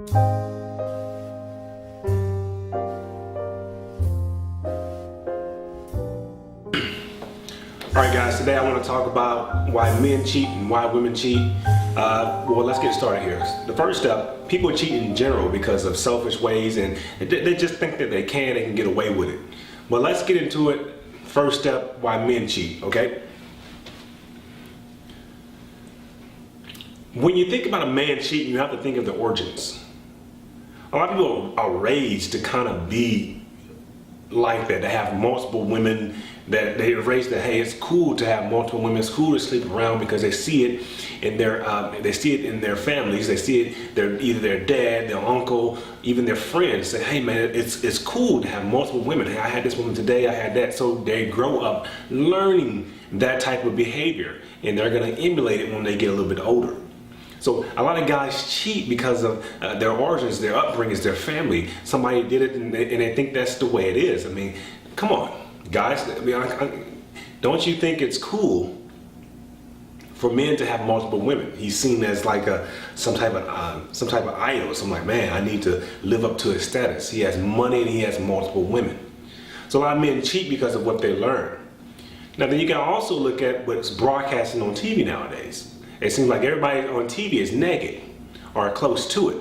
Alright guys, today I want to talk about why men cheat and why women cheat. Well, let's get started here. The first step, people cheat in general because of selfish ways and they just think that they can get away with it. But let's get into it. First step, why men cheat, okay? When you think about a man cheating, you have to think of the origins. A lot of people are raised to kind of be like that, to have multiple women, that they're raised that, hey, it's cool to have multiple women, it's cool to sleep around because they see it in their families, they see it, either their dad, their uncle, even their friends say, hey man, it's cool to have multiple women. Hey, I had this woman today, I had that. So they grow up learning that type of behavior and they're gonna emulate it when they get a little bit older. So a lot of guys cheat because of their origins, their upbringings, their family. Somebody did it and they think that's the way it is. I mean, come on, guys. I mean, don't you think it's cool for men to have multiple women? He's seen as like some type of idol. So I'm like, man, I need to live up to his status. He has money and he has multiple women. So a lot of men cheat because of what they learn. Now then you can also look at what's broadcasting on TV nowadays. It seems like everybody on TV is naked or close to it.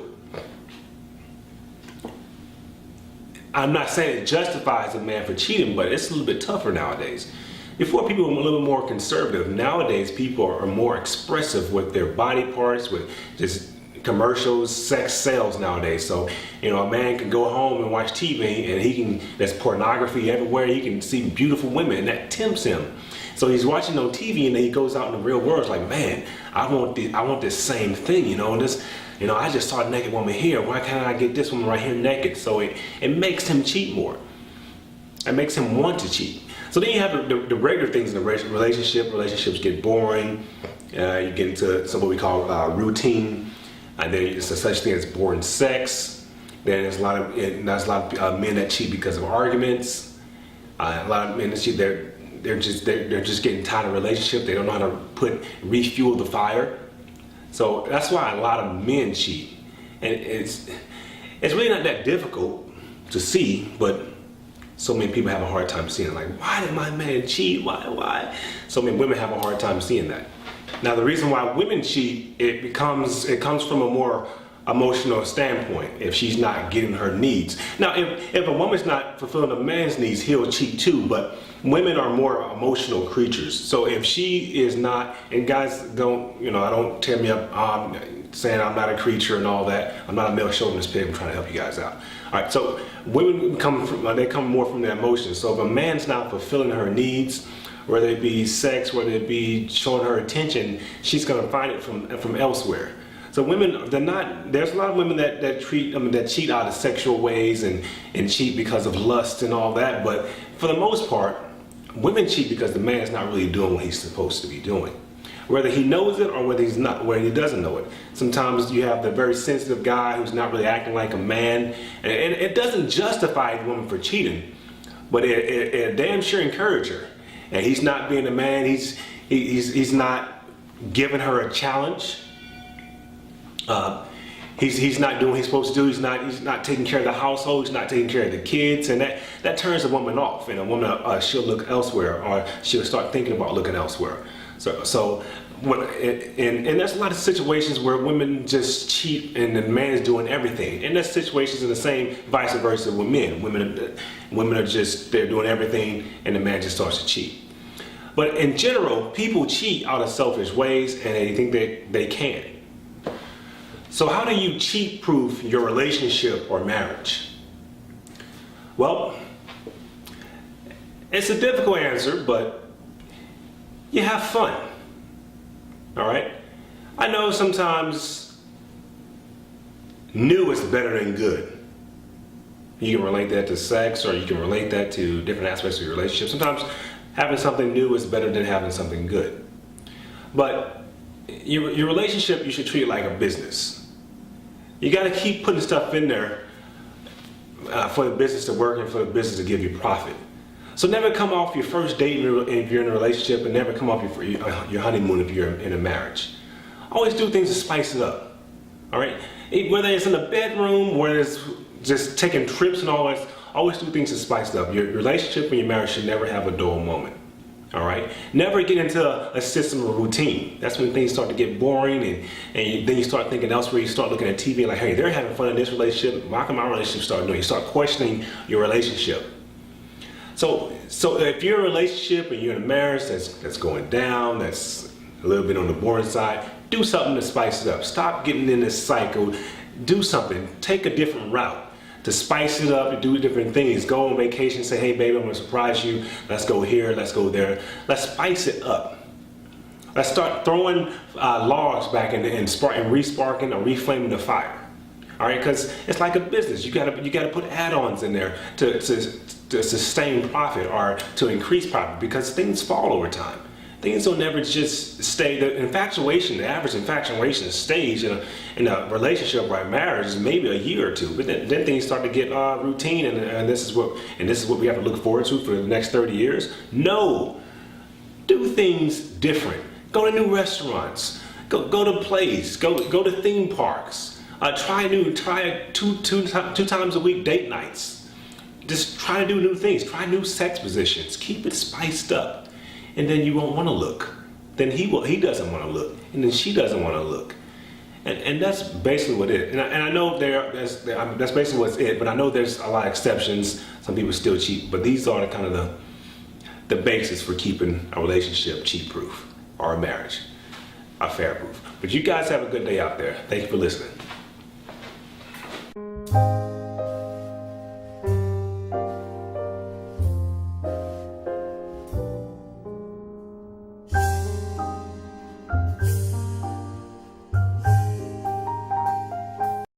I'm not saying it justifies a man for cheating, but it's a little bit tougher nowadays. Before, people were a little more conservative. Nowadays, people are more expressive with their body parts, with just commercials, sex sales nowadays. So, you know, a man can go home and watch TV and there's pornography everywhere. He can see beautiful women and that tempts him. So he's watching on TV and then he goes out in the real world. It's like, man, I want this same thing, you know, I just saw a naked woman here. Why can't I get this woman right here naked? So it makes him cheat more. It makes him want to cheat. So then you have the regular things in a relationship. Relationships get boring. You get into what we call routine. And then there's such thing as boring sex. Then there's a lot of men that cheat because of arguments. A lot of men that cheat, they're just getting tired of relationship. They don't know how to refuel the fire. So that's why a lot of men cheat. And it's really not that difficult to see, but so many people have a hard time seeing it. Like, why did my man cheat? Why? So many women have a hard time seeing that. Now the reason why women cheat, it comes from a more emotional standpoint. If she's not getting her needs. Now if a woman's not fulfilling a man's needs, he'll cheat too, but women are more emotional creatures. So if she is not, and guys don't, I don't tear me up saying I'm not a creature and all that. I'm not a male chauvinist pig. I'm trying to help you guys out. All right, so women come more from their emotions. So if a man's not fulfilling her needs, whether it be sex, whether it be showing her attention, she's gonna find it from elsewhere. So women, there's a lot of women that cheat out of sexual ways and cheat because of lust and all that, but for the most part, women cheat because the man's not really doing what he's supposed to be doing. Whether he knows it or whether he doesn't know it. Sometimes you have the very sensitive guy who's not really acting like a man, and it doesn't justify the woman for cheating, but it damn sure encourages her. And he's not being a man, he's not giving her a challenge. He's not doing what he's supposed to do. He's not taking care of the household. He's not taking care of the kids, and that turns a woman off. And a woman, she'll look elsewhere, or she'll start thinking about looking elsewhere. So there's a lot of situations where women just cheat, and the man is doing everything. And there's situations in the same vice versa with men. Women are they're doing everything, and the man just starts to cheat. But in general, people cheat out of selfish ways, and they think they can. So how do you cheat-proof your relationship or marriage? Well, it's a difficult answer, but you have fun. All right? I know sometimes new is better than good. You can relate that to sex, or you can relate that to different aspects of your relationship. Sometimes having something new is better than having something good. But your relationship, you should treat it like a business. You got to keep putting stuff in there for the business to work and for the business to give you profit. So never come off your first date if you're in a relationship, and never come off your honeymoon if you're in a marriage. Always do things to spice it up. All right, whether it's in the bedroom, whether it's just taking trips and all that, always do things to spice it up. Your relationship and your marriage should never have a dull moment. All right, never get into a system of routine. That's when things start to get boring, and then you start thinking elsewhere. You start looking at TV like, hey, they're having fun in this relationship. Why can my relationship start doing? You start questioning your relationship. So if you're in a relationship and you're in a marriage that's going down, that's a little bit on the boring side, do something to spice it up. Stop getting in this cycle. Do something. Take a different route to spice it up, to do different things. Go on vacation, say, hey baby, I'm gonna surprise you. Let's go here, let's go there. Let's spice it up. Let's start throwing logs back and re-sparking or reflaming the fire. All right, because it's like a business. You gotta put add-ons in there to sustain profit or to increase profit, because things fall over time. Things don't never just stay. The average infatuation stage in a relationship or a marriage is maybe a year or two, but then things start to get routine, and this is what we have to look forward to for the next 30 years. No, do things different. Go to new restaurants. Go to plays. Go to theme parks. Try two times a week date nights. Just try to do new things. Try new sex positions. Keep it spiced up. And then you won't want to look. Then he doesn't want to look, and then she doesn't want to look, and that's basically what it is. And I know that's basically what's it. But I know there's a lot of exceptions. Some people still cheat, but these are kind of the basis for keeping a relationship cheat-proof or a marriage affair-proof. But you guys have a good day out there. Thank you for listening.